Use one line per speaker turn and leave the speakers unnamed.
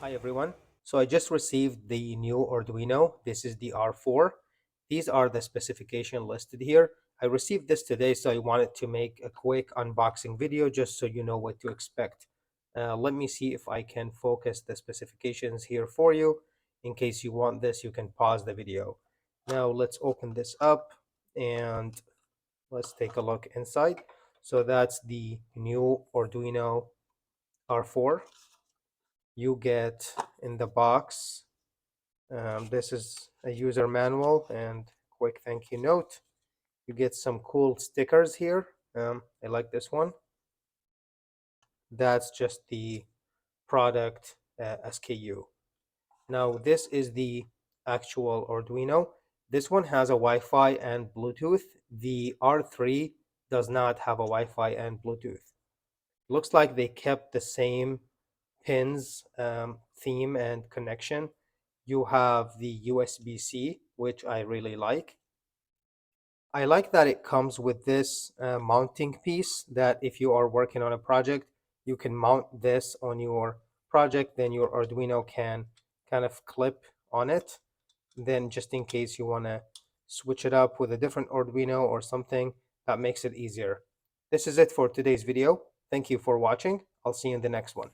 Hi everyone. So I just received the new Arduino. This is the R4. These are the specification listed here. I received this today, so I wanted to make a quick unboxing video just so you know what to expect. Let me see if I can focus the specifications here for you. In case you want this, you can pause the video. Now let's open this up and let's take a look inside. So that's the new Arduino R4. You get in the box. This is a user manual and quick thank you note. You get some cool stickers here. I like this one. That's just the product SKU. Now this is the actual Arduino. This one has a Wi-Fi and Bluetooth. The R3 does not have a Wi-Fi and Bluetooth. Looks like they kept the same pins, theme, and connection. You have the USB-C, which I really like. I like that it comes with this mounting piece that if you are working on a project, you can mount this on your project, then your Arduino can kind of clip on it. Then just in case you want to switch it up with a different Arduino or something, that makes it easier. This is it for today's video. Thank you for watching. I'll see you in the next one.